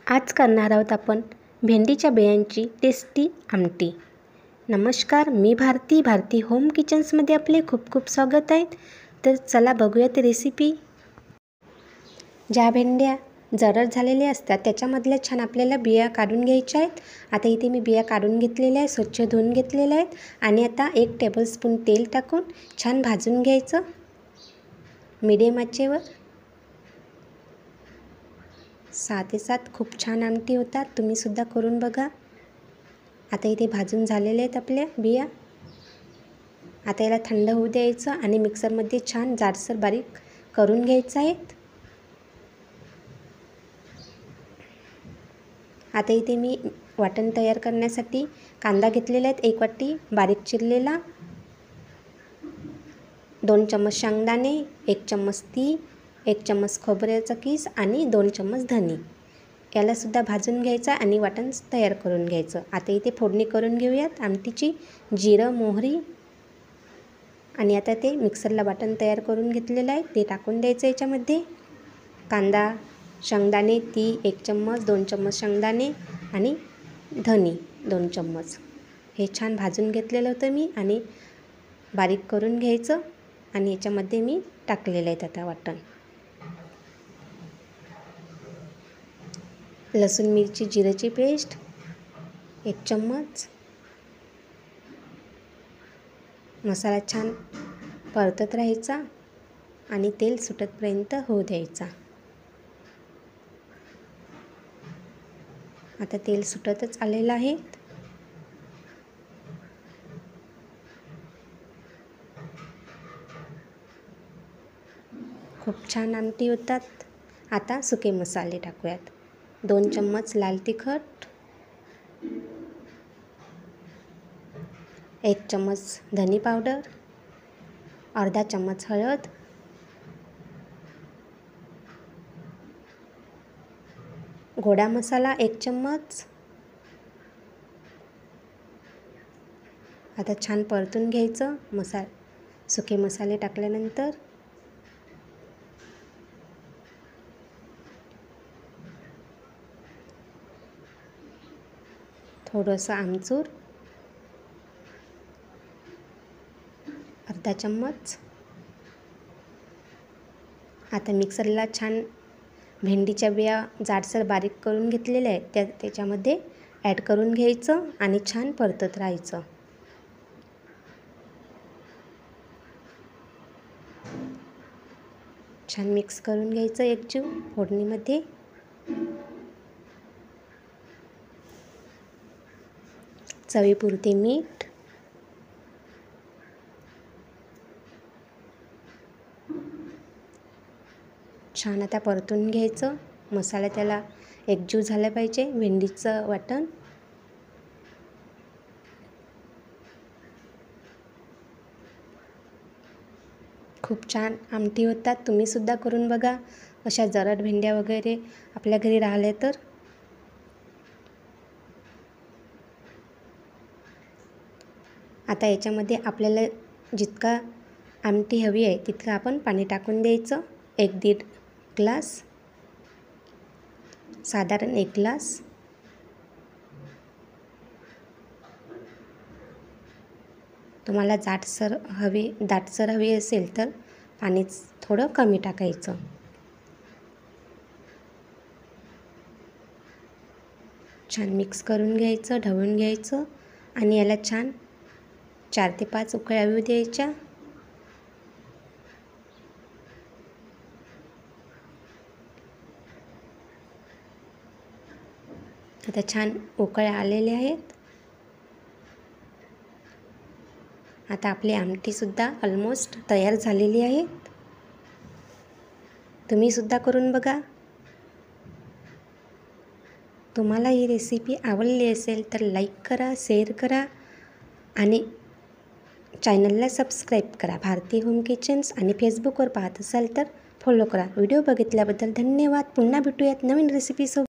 आज करणार आहोत आपण भेंडीच्या बियांची टेस्टी आमटी। नमस्कार, मी भारती होम किचन्समध्ये आपले खूप खूप स्वागत आहे। तर चला बघूया ती रेसिपी। ज्या भेंड्या जरड झालेल्या असतात त्याच्यामधल्या छान आपल्याला बिया काढून घ्यायच्या आहेत। आता इथे मी बिया काढून घेतलेल्या आहेत, स्वच्छ धुवून घेतलेल्या आहेत आणि आता 1 टेबलस्पून तेल टाकून छान भाजून घ्यायचं मीडियम आचेवर। 6 ते 7 खूप छान आमटी होतात, तुम्ही सुद्धा करून बघा। आता इथे भाजून झालेले आहेत आपल्या बिया। आता याला थंड होऊ द्यायचं आणि मिक्सरमध्ये छान जाडसर बारीक करून घ्यायचं आहे। आता इथे मी वाटण तयार करण्यासाठी कांदा घेतलेला आहे 1 वाटी बारीक चिरलेला, 2 चम्मच शेंगदाणे, 1 चम्मच तीळ, 1 चम्मच खोबऱ्याचा किस आणि 2 चम्मच धने। याला सुद्धा भाजून घ्यायचं आणि वाटण तयार करून घ्यायचं। आता इथे फोडणी करून घेऊयात आमटीची। जिरं, मोहरी आणि आता ते मिक्सरला वाटण तयार करून घेतलेलं आहे ते टाकून द्यायचं याच्यामध्ये। कांदा, शेंगदाणे, तीळ 1 चम्मच, 2 चम्मच शेंगदाणे आणि धने 2 चम्मच हे छान भाजून घेतलेलं होतं मी आणि बारीक करून घ्यायचं आणि याच्यामध्ये मी टाकलेलं आहे आता वाटण। लसूण मिरची जिऱ्याची पेस्ट 1 चम्मच। मसाला छान परतत राहायचा आणि तेल सुटतपर्यंत होऊ द्यायचा। आता तेल सुटतच आलेलं आहे। खूप छान आमटी होतात। आता सुके मसाले टाकूयात। 2 चम्मच लाल तिखट, 1 चम्मच धनी पावडर, अर्धा चम्मच हळद, गोडा मसाला 1 चम्मच। आता छान परतून घ्यायचं सुके मसाले टाकल्यानंतर। थोडंसं आमचूर अर्धा चम्मच। आता मिक्सरला छान भेंडीच्या बिया जाडसर बारीक करून घेतलेल्या आहेत त्याच्यामध्ये ॲड करून घ्यायचं आणि छान परतत राहायचं। छान मिक्स करून घ्यायचं एकजीव फोडणीमध्ये। चवीपुरते मीठ, छान आता परतून घ्यायचं। मसाला त्याला एकजीव झाला पाहिजे भेंडीचं वाटण। खूप छान आमटी होतात, तुम्ही सुद्धा करून बघा। अशा जरड भेंड्या वगैरे आपल्या घरी राहिल्या तर। आता याच्यामध्ये आपल्याला जितका आमटी हवी आहे तितकं आपण पाणी टाकून द्यायचं। 1-1.5 ग्लास, साधारण 1 ग्लास। तुम्हाला दाटसर हवी असेल तर पाणी थोडं कमी टाकायचं। छान मिक्स करून घ्यायचं, ढवळून घ्यायचं आणि याला छान 4 ते 5 उकळ्या येऊ द्यायच्या। आता छान उकळ्या आलेल्या आहेत। आता आपली आमटीसुद्धा ऑलमोस्ट तयार झालेली आहे। तुम्ही सुद्धा करून बघा। तुम्हाला ही रेसिपी आवडली असेल तर लाईक करा, शेअर करा आणि चॅनलला सबस्क्राईब करा भारती होम किचन्स। आणि फेसबुकवर पाहत असाल तर फॉलो करा। व्हिडिओ बघितल्याबद्दल धन्यवाद। पुन्हा भेटूयात नवीन रेसिपीसोबत।